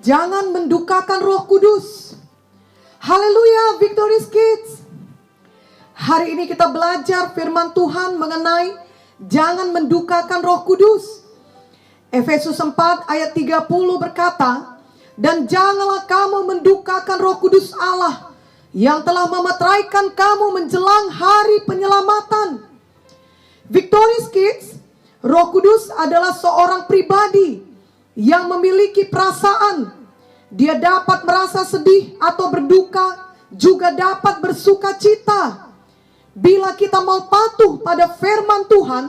Jangan mendukakan Roh Kudus. Haleluya, Victory Kids. Hari ini kita belajar firman Tuhan mengenai jangan mendukakan Roh Kudus. Efesus 4 ayat 30 berkata, dan janganlah kamu mendukakan Roh Kudus Allah yang telah memeteraikan kamu menjelang hari penyelamatan. Victory Kids, Roh Kudus adalah seorang pribadi yang memiliki perasaan. Dia dapat merasa sedih atau berduka, juga dapat bersuka cita. Bila kita mau patuh pada firman Tuhan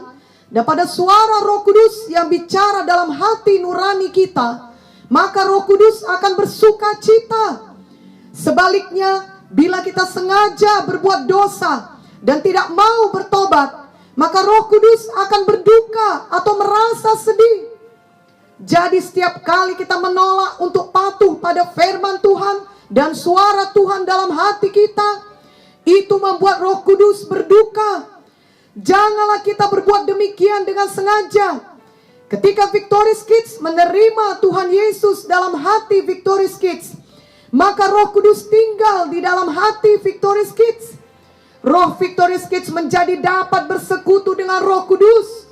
dan pada suara Roh Kudus yang bicara dalam hati nurani kita, maka Roh Kudus akan bersuka cita. Sebaliknya, bila kita sengaja berbuat dosa dan tidak mau bertobat, maka Roh Kudus akan berduka atau merasa sedih. Jadi setiap kali kita menolak untuk patuh pada firman Tuhan dan suara Tuhan dalam hati kita, itu membuat Roh Kudus berduka. Janganlah kita berbuat demikian dengan sengaja. Ketika Victory Kids menerima Tuhan Yesus dalam hati Victory Kids, maka Roh Kudus tinggal di dalam hati Victory Kids. Roh Victory Kids menjadi dapat bersekutu dengan Roh Kudus.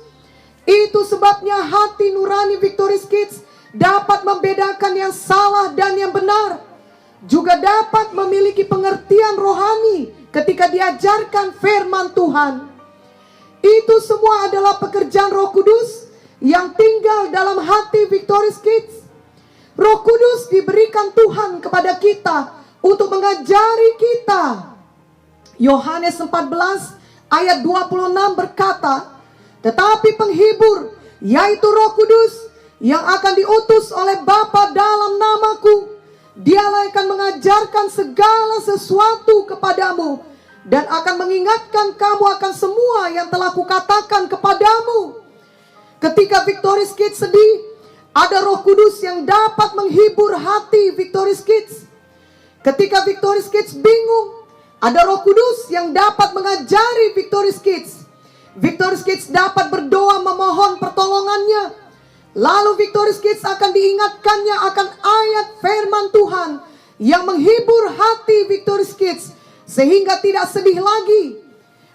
Itu sebabnya hati nurani Victory Kids dapat membedakan yang salah dan yang benar. Juga dapat memiliki pengertian rohani ketika diajarkan firman Tuhan. Itu semua adalah pekerjaan Roh Kudus yang tinggal dalam hati Victory Kids. Roh Kudus diberikan Tuhan kepada kita untuk mengajari kita. Yohanes 14 ayat 26 berkata, tetapi penghibur, yaitu Roh Kudus, yang akan diutus oleh Bapa dalam namaku, dialah yang akan mengajarkan segala sesuatu kepadamu, dan akan mengingatkan kamu akan semua yang telah kukatakan kepadamu. Ketika Victory Kids sedih, ada Roh Kudus yang dapat menghibur hati Victory Kids. Ketika Victory Kids bingung, ada Roh Kudus yang dapat mengajari Victory Kids. Victory Kids dapat berdoa memohon pertolongannya. Lalu Victory Kids akan diingatkannya akan ayat firman Tuhan yang menghibur hati Victory Kids sehingga tidak sedih lagi.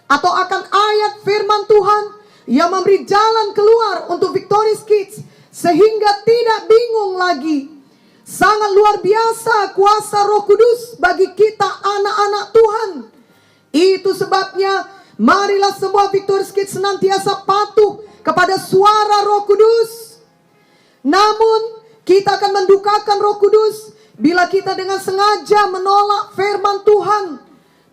Atau akan ayat firman Tuhan yang memberi jalan keluar untuk Victory Kids sehingga tidak bingung lagi. Sangat luar biasa kuasa Roh Kudus bagi kita anak-anak Tuhan. Itu sebabnya marilah semua Victory Kids senantiasa patuh kepada suara Roh Kudus. Namun kita akan mendukakan Roh Kudus bila kita dengan sengaja menolak firman Tuhan,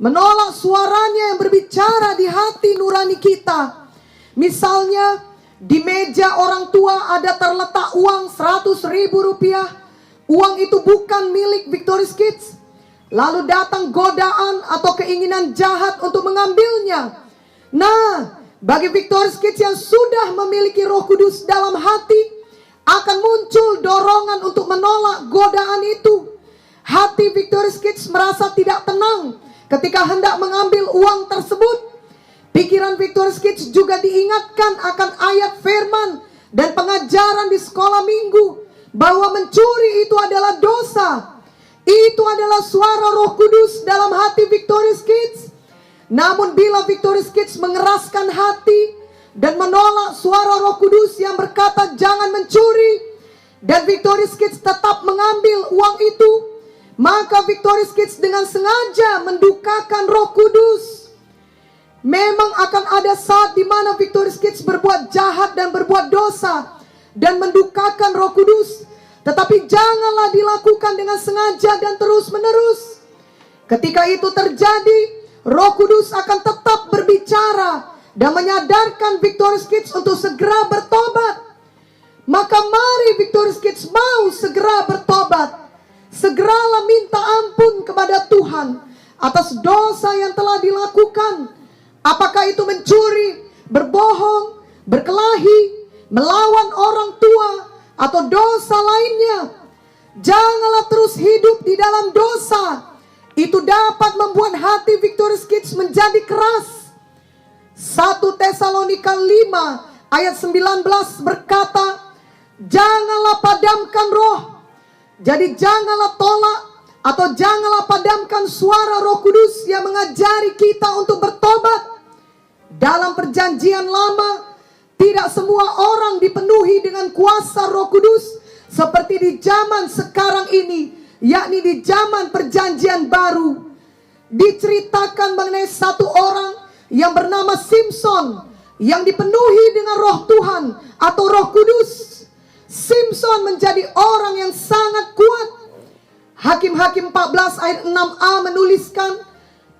menolak suaranya yang berbicara di hati nurani kita. Misalnya di meja orang tua ada terletak uang 100.000 rupiah. Uang itu bukan milik Victory Kids. Lalu datang godaan atau keinginan jahat untuk mengambilnya. Nah, bagi Victory Kids yang sudah memiliki Roh Kudus dalam hati, akan muncul dorongan untuk menolak godaan itu. Hati Victory Kids merasa tidak tenang ketika hendak mengambil uang tersebut. Pikiran Victory Kids juga diingatkan akan ayat firman dan pengajaran di sekolah minggu bahwa mencuri itu adalah dosa. Itu adalah suara Roh Kudus dalam hati Victory Kids. Namun bila Victory Kids mengeraskan hati dan menolak suara Roh Kudus yang berkata jangan mencuri, dan Victory Kids tetap mengambil uang itu, maka Victory Kids dengan sengaja mendukakan Roh Kudus. Memang akan ada saat di mana Victory Kids berbuat jahat dan berbuat dosa dan mendukakan Roh Kudus. Tetapi janganlah dilakukan dengan sengaja dan terus-menerus. Ketika itu terjadi, Roh Kudus akan tetap berbicara dan menyadarkan Victory Kids untuk segera bertobat. Maka mari Victory Kids mau segera bertobat. Segeralah minta ampun kepada Tuhan atas dosa yang telah dilakukan. Apakah itu mencuri, berbohong, berkelahi, melawan orang tua, atau dosa lainnya. Janganlah terus hidup di dalam dosa. Itu dapat membuat hati Victory Kids menjadi keras. 1 Tesalonika 5 ayat 19 berkata, janganlah padamkan roh. Jadi janganlah tolak atau janganlah padamkan suara Roh Kudus yang mengajari kita untuk bertobat. Dalam perjanjian lama, tidak semua orang dipenuhi dengan kuasa Roh Kudus seperti di zaman sekarang ini, yakni di zaman perjanjian baru. Diceritakan mengenai satu orang yang bernama Simson yang dipenuhi dengan Roh Tuhan atau Roh Kudus. Simson menjadi orang yang sangat kuat. Hakim-Hakim 14 ayat 6a menuliskan,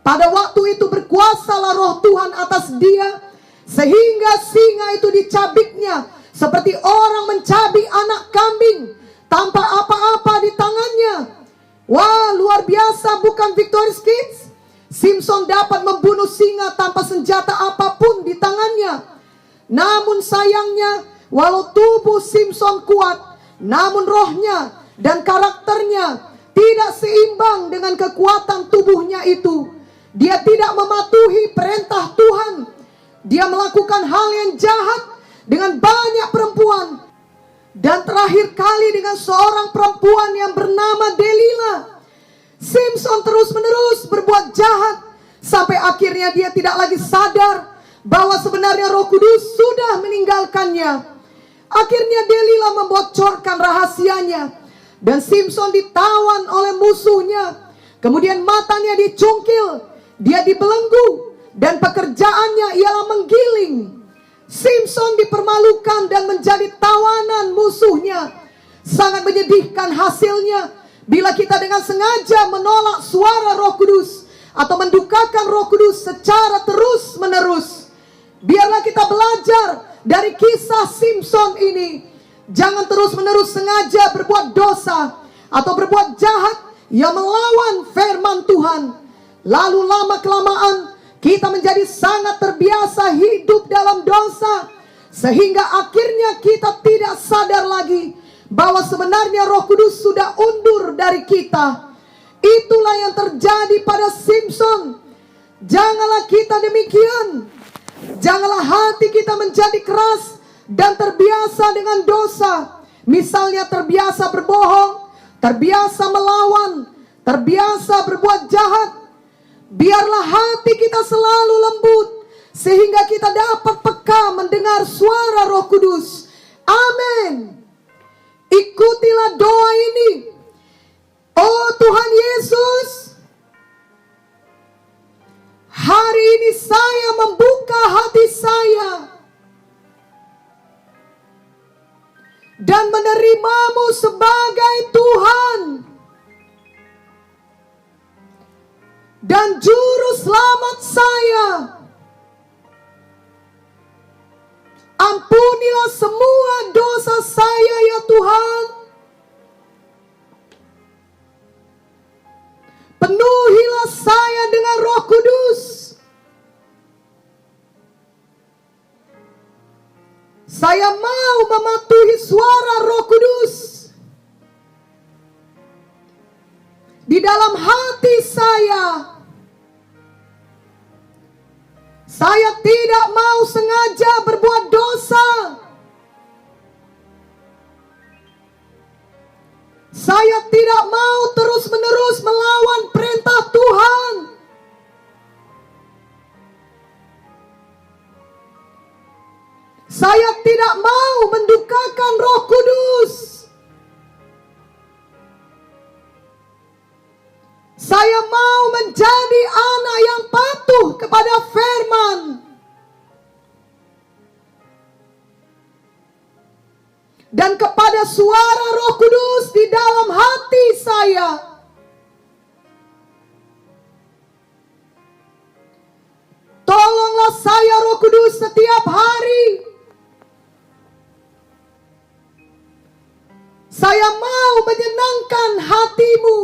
pada waktu itu berkuasalah Roh Tuhan atas dia, sehingga singa itu dicabiknya seperti orang mencabik anak kambing tanpa apa-apa di tangannya. Wah, luar biasa bukan Victorious Kids? Simson dapat membunuh singa tanpa senjata apapun di tangannya. Namun sayangnya, walau tubuh Simson kuat, namun rohnya dan karakternya tidak seimbang dengan kekuatan tubuhnya itu. Dia tidak mematuhi perintah Tuhan. Dia melakukan hal yang jahat dengan banyak perempuan. Dan terakhir kali dengan seorang perempuan yang bernama Delila. Simson terus-menerus berbuat jahat sampai akhirnya dia tidak lagi sadar bahwa sebenarnya Roh Kudus sudah meninggalkannya. Akhirnya Delila membocorkan rahasianya dan Simson ditawan oleh musuhnya. Kemudian matanya dicungkil, dia dibelenggu, dan pekerjaannya ialah menggiling. Simson dipermalukan dan menjadi tawanan musuhnya. Sangat menyedihkan hasilnya bila kita dengan sengaja menolak suara Roh Kudus atau mendukakan Roh Kudus secara terus-menerus. Biarlah kita belajar dari kisah Simson ini. Jangan terus-menerus sengaja berbuat dosa atau berbuat jahat yang melawan firman Tuhan. Lalu lama-kelamaan kita menjadi sangat terbiasa hidup dalam dosa, sehingga akhirnya kita tidak sadar lagi bahwa sebenarnya Roh Kudus sudah undur dari kita. Itulah yang terjadi pada Simson. Janganlah kita demikian. Janganlah hati kita menjadi keras dan terbiasa dengan dosa. Misalnya terbiasa berbohong, terbiasa melawan, terbiasa berbuat jahat. Biarlah hati kita selalu lembut, sehingga kita dapat peka mendengar suara Roh Kudus. Amin. Ikutilah doa ini. Oh Tuhan Yesus, hari ini saya membuka hati saya dan menerimamu sebagai Tuhan dan Juru Selamat saya. Ampunilah semua dosa saya ya Tuhan. Penuhilah saya dengan Roh Kudus. Saya mau mematuhi suara Roh Kudus di dalam hati saya. Saya tidak mau sengaja berbuat dosa. Saya tidak mau terus-menerus melawan perintah Tuhan. Saya tidak mau mendukakan Roh Kudus. Saya mau menjadi anak yang patuh kepada firman. Dan kepada suara Roh Kudus di dalam hati saya. Tolonglah saya Roh Kudus setiap hari. Saya mau menyenangkan hatimu.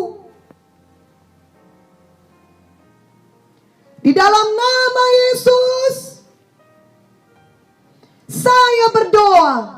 Di dalam nama Yesus, saya berdoa.